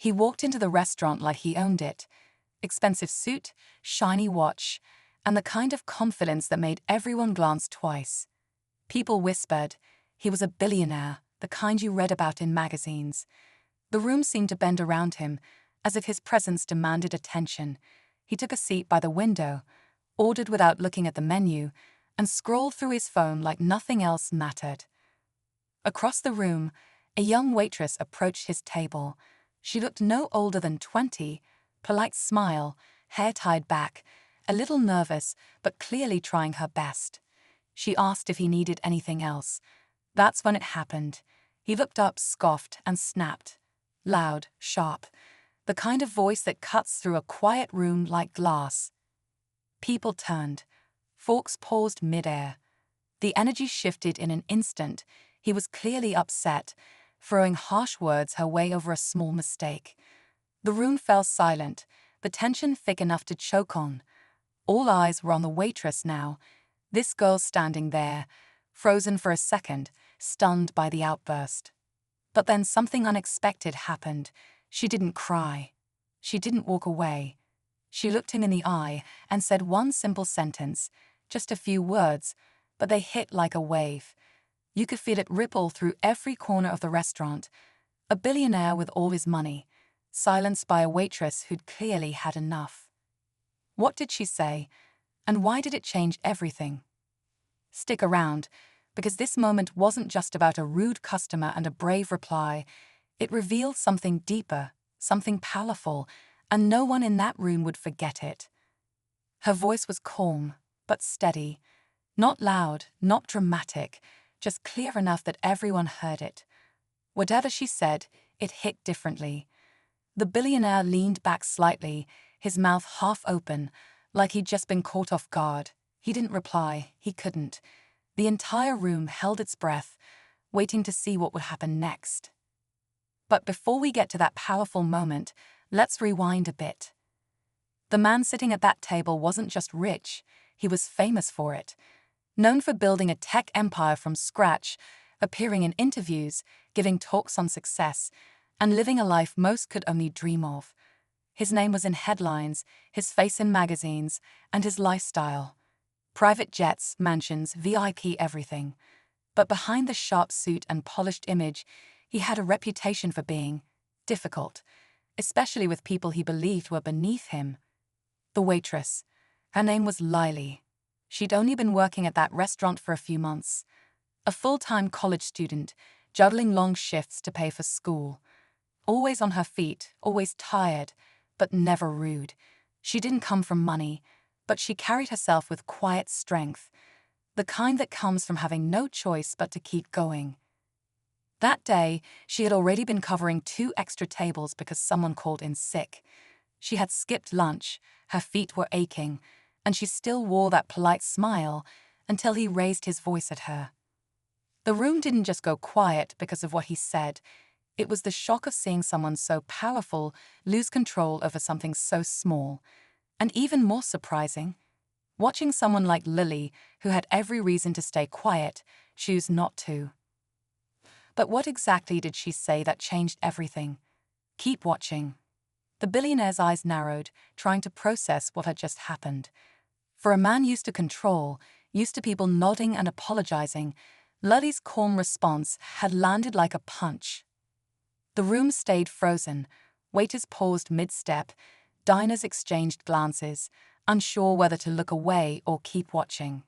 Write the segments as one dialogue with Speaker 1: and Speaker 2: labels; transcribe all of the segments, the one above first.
Speaker 1: He walked into the restaurant like he owned it. Expensive suit, shiny watch, and the kind of confidence that made everyone glance twice. People whispered, he was a billionaire, the kind you read about in magazines. The room seemed to bend around him, as if his presence demanded attention. He took a seat by the window, ordered without looking at the menu, and scrolled through his phone like nothing else mattered. Across the room, a young waitress approached his table. She looked no older than 20, polite smile, hair tied back, a little nervous but clearly trying her best. She asked if he needed anything else. That's when it happened. He looked up, scoffed, and snapped. Loud, sharp, the kind of voice that cuts through a quiet room like glass. People turned. Forks paused mid-air. The energy shifted in an instant. He was clearly upset, throwing harsh words her way over a small mistake. The room fell silent, the tension thick enough to choke on. All eyes were on the waitress now, this girl standing there, frozen for a second, stunned by the outburst. But then something unexpected happened. She didn't cry. She didn't walk away. She looked him in the eye and said one simple sentence, just a few words, but they hit like a wave. You could feel it ripple through every corner of the restaurant. A billionaire with all his money, silenced by a waitress who'd clearly had enough. What did she say, and why did it change everything? Stick around, because this moment wasn't just about a rude customer and a brave reply. It revealed something deeper, something powerful, and no one in that room would forget it. Her voice was calm, but steady. Not loud, not dramatic, just clear enough that everyone heard it. Whatever she said, it hit differently. The billionaire leaned back slightly, his mouth half open, like he'd just been caught off guard. He didn't reply, he couldn't. The entire room held its breath, waiting to see what would happen next. But before we get to that powerful moment, let's rewind a bit. The man sitting at that table wasn't just rich, he was famous for it. Known for building a tech empire from scratch, appearing in interviews, giving talks on success, and living a life most could only dream of. His name was in headlines, his face in magazines, and his lifestyle. Private jets, mansions, VIP everything. But behind the sharp suit and polished image, he had a reputation for being difficult, especially with people he believed were beneath him. The waitress. Her name was Lily. She'd only been working at that restaurant for a few months. A full-time college student, juggling long shifts to pay for school. Always on her feet, always tired, but never rude. She didn't come from money, but she carried herself with quiet strength, the kind that comes from having no choice but to keep going. That day, she had already been covering 2 extra tables because someone called in sick. She had skipped lunch, her feet were aching, and she still wore that polite smile until he raised his voice at her. The room didn't just go quiet because of what he said. It was the shock of seeing someone so powerful lose control over something so small. And even more surprising, watching someone like Lily, who had every reason to stay quiet, choose not to. But what exactly did she say that changed everything? Keep watching. The billionaire's eyes narrowed, trying to process what had just happened. For a man used to control, used to people nodding and apologizing, Lily's calm response had landed like a punch. The room stayed frozen, waiters paused mid-step, diners exchanged glances, unsure whether to look away or keep watching.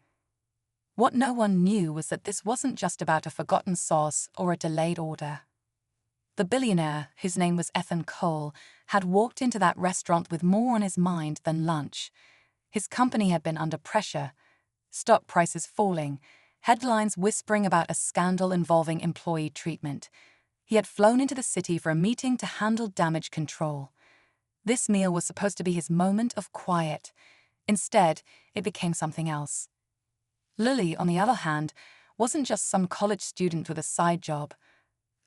Speaker 1: What no one knew was that this wasn't just about a forgotten sauce or a delayed order. The billionaire, whose name was Ethan Cole, had walked into that restaurant with more on his mind than lunch. His company had been under pressure, stock prices falling, headlines whispering about a scandal involving employee treatment. He had flown into the city for a meeting to handle damage control. This meal was supposed to be his moment of quiet. Instead, it became something else. Lily, on the other hand, wasn't just some college student with a side job.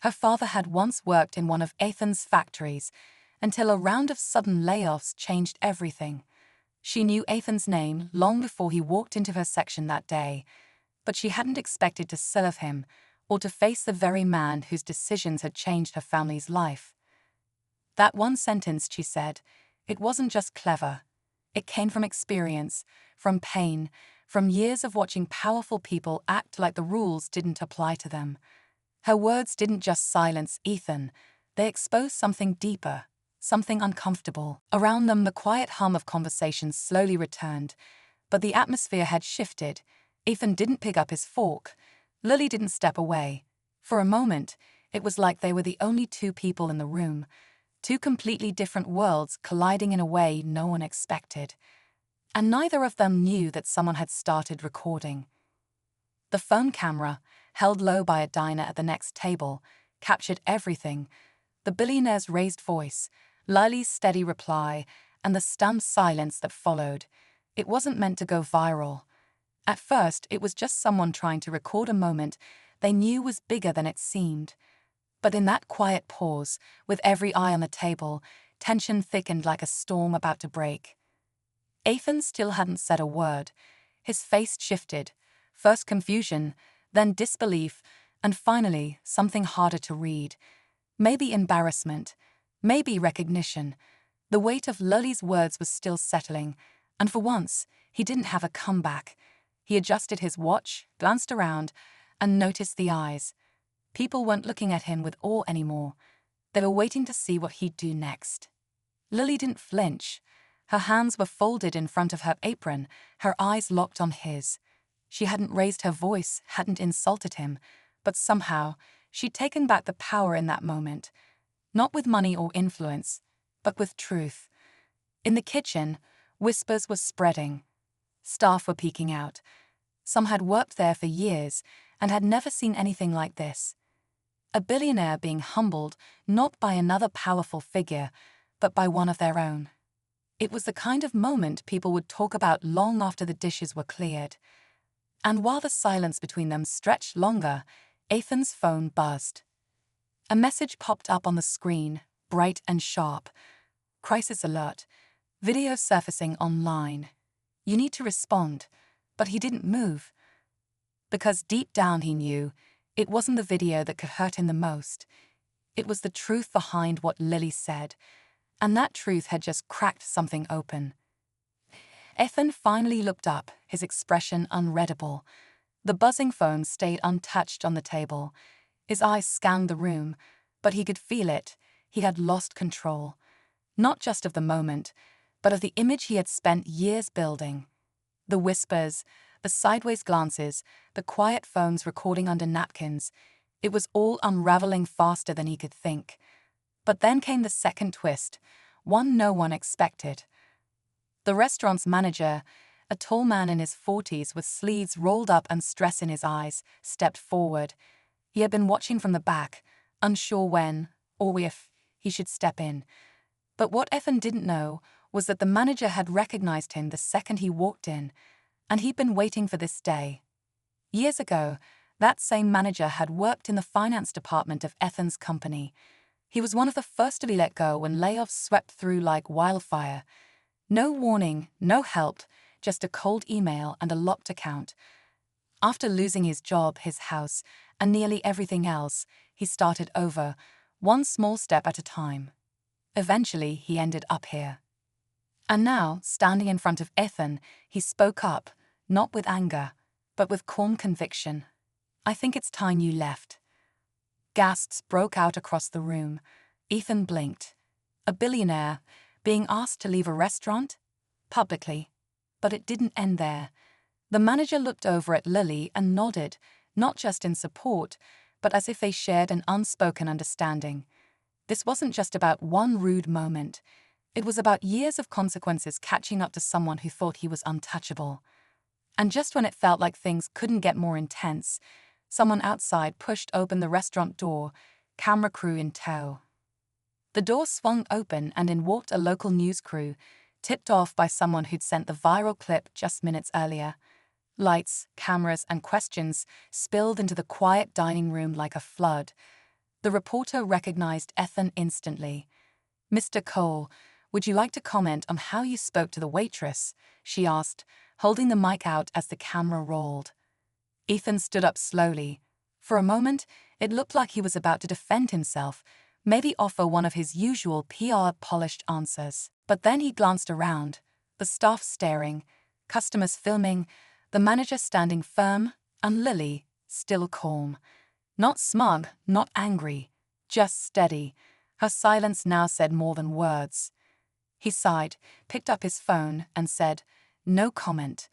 Speaker 1: Her father had once worked in one of Ethan's factories, until a round of sudden layoffs changed everything. She knew Ethan's name long before he walked into her section that day, but she hadn't expected to serve him or to face the very man whose decisions had changed her family's life. That one sentence, she said, it wasn't just clever. It came from experience, from pain, from years of watching powerful people act like the rules didn't apply to them. Her words didn't just silence Ethan, they exposed something deeper, something uncomfortable. Around them, the quiet hum of conversation slowly returned, but the atmosphere had shifted. Ethan didn't pick up his fork. Lily didn't step away. For a moment, it was like they were the only two people in the room, two completely different worlds colliding in a way no one expected. And neither of them knew that someone had started recording. The phone camera, held low by a diner at the next table, captured everything: the billionaire's raised voice, Lily's steady reply, and the stunned silence that followed. It wasn't meant to go viral. At first, it was just someone trying to record a moment they knew was bigger than it seemed. But in that quiet pause, with every eye on the table, tension thickened like a storm about to break. Ethan still hadn't said a word. His face shifted, first confusion, then disbelief, and finally something harder to read. Maybe embarrassment, maybe recognition. The weight of Lily's words was still settling, and for once, he didn't have a comeback. He adjusted his watch, glanced around, and noticed the eyes. People weren't looking at him with awe anymore. They were waiting to see what he'd do next. Lily didn't flinch. Her hands were folded in front of her apron, her eyes locked on his. She hadn't raised her voice, hadn't insulted him, but somehow she'd taken back the power in that moment. Not with money or influence, but with truth. In the kitchen, whispers were spreading. Staff were peeking out. Some had worked there for years and had never seen anything like this. A billionaire being humbled not by another powerful figure, but by one of their own. It was the kind of moment people would talk about long after the dishes were cleared. And while the silence between them stretched longer, Ethan's phone buzzed. A message popped up on the screen, bright and sharp. Crisis alert. Video surfacing online. You need to respond. But he didn't move. Because deep down he knew it wasn't the video that could hurt him the most. It was the truth behind what Lily said. And that truth had just cracked something open. Ethan finally looked up, his expression unreadable. The buzzing phone stayed untouched on the table. His eyes scanned the room, but he could feel it. He had lost control. Not just of the moment, but of the image he had spent years building. The whispers, the sideways glances, the quiet phones recording under napkins. It was all unraveling faster than he could think. But then came the second twist, one no one expected. The restaurant's manager, a tall man in his 40s with sleeves rolled up and stress in his eyes, stepped forward. He had been watching from the back, unsure when, or if, he should step in. But what Ethan didn't know was that the manager had recognized him the second he walked in, and he'd been waiting for this day. Years ago, that same manager had worked in the finance department of Ethan's company. He was one of the first to be let go when layoffs swept through like wildfire. No warning, no help, just a cold email and a locked account. After losing his job, his house, and nearly everything else, he started over, one small step at a time. Eventually, he ended up here. And now, standing in front of Ethan, he spoke up, not with anger, but with calm conviction. "I think it's time you left." Gasps broke out across the room. Ethan blinked. A billionaire, being asked to leave a restaurant? Publicly. But it didn't end there. The manager looked over at Lily and nodded, not just in support, but as if they shared an unspoken understanding. This wasn't just about one rude moment. It was about years of consequences catching up to someone who thought he was untouchable. And just when it felt like things couldn't get more intense, someone outside pushed open the restaurant door, camera crew in tow. The door swung open and in walked a local news crew, tipped off by someone who'd sent the viral clip just minutes earlier. Lights, cameras, and questions spilled into the quiet dining room like a flood. The reporter recognized Ethan instantly. "Mr. Cole, would you like to comment on how you spoke to the waitress?" she asked, holding the mic out as the camera rolled. Ethan stood up slowly. For a moment, it looked like he was about to defend himself, maybe offer one of his usual PR-polished answers. But then he glanced around, the staff staring, customers filming, the manager standing firm, and Lily, still calm. Not smug, not angry, just steady. Her silence now said more than words. He sighed, picked up his phone, and said, "No comment."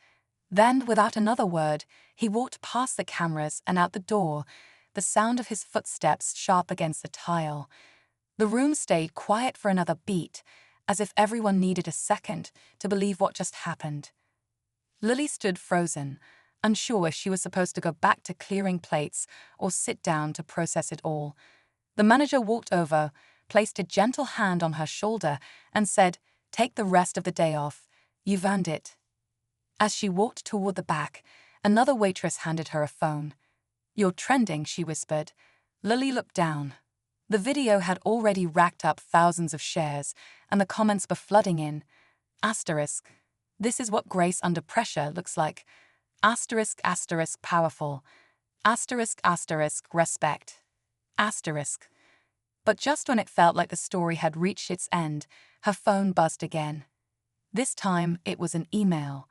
Speaker 1: Then, without another word, he walked past the cameras and out the door, the sound of his footsteps sharp against the tile. The room stayed quiet for another beat, as if everyone needed a second to believe what just happened. Lily stood frozen, unsure if she was supposed to go back to clearing plates or sit down to process it all. The manager walked over, placed a gentle hand on her shoulder, and said, "Take the rest of the day off. You've earned it." As she walked toward the back, another waitress handed her a phone. "You're trending," she whispered. Lily looked down. The video had already racked up thousands of shares, and the comments were flooding in. Asterisk. "This is what grace under pressure looks like." Asterisk, asterisk, powerful. Asterisk, asterisk, respect. Asterisk. But just when it felt like the story had reached its end, her phone buzzed again. This time, it was an email.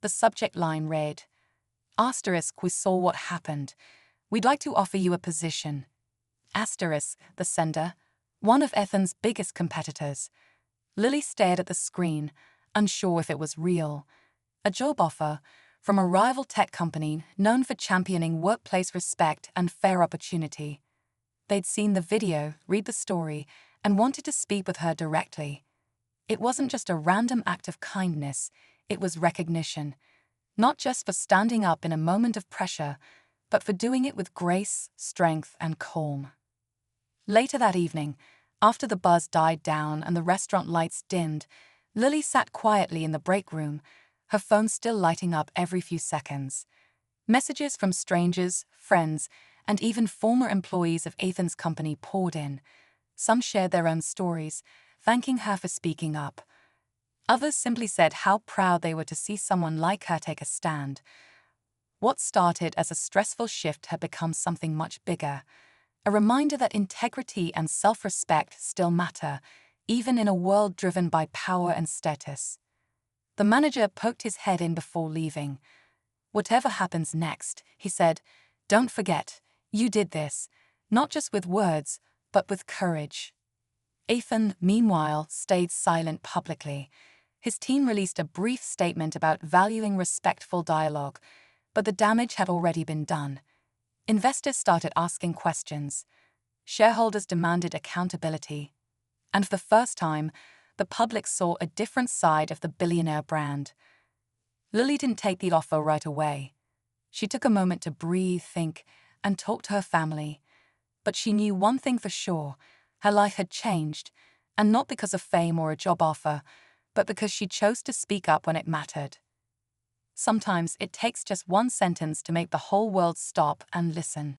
Speaker 1: The subject line read, "Asterisk, we saw what happened. We'd like to offer you a position." Asterisk, the sender, one of Ethan's biggest competitors. Lily stared at the screen, unsure if it was real. A job offer from a rival tech company known for championing workplace respect and fair opportunity. They'd seen the video, read the story, and wanted to speak with her directly. It wasn't just a random act of kindness, it was recognition. Not just for standing up in a moment of pressure, but for doing it with grace, strength, and calm. Later that evening, after the buzz died down and the restaurant lights dimmed, Lily sat quietly in the break room, her phone still lighting up every few seconds. Messages from strangers, friends, and even former employees of Ethan's company poured in. Some shared their own stories, thanking her for speaking up. Others simply said how proud they were to see someone like her take a stand. What started as a stressful shift had become something much bigger, a reminder that integrity and self-respect still matter, even in a world driven by power and status. The manager poked his head in before leaving. "Whatever happens next," he said, "don't forget, you did this, not just with words, but with courage." Ethan, meanwhile, stayed silent publicly. His team released a brief statement about valuing respectful dialogue, but the damage had already been done. Investors started asking questions. Shareholders demanded accountability. And for the first time, the public saw a different side of the Billionaire brand. Lily didn't take the offer right away. She took a moment to breathe, think, and talk to her family. But she knew one thing for sure: her life had changed, and not because of fame or a job offer, but because she chose to speak up when it mattered. Sometimes it takes just one sentence to make the whole world stop and listen.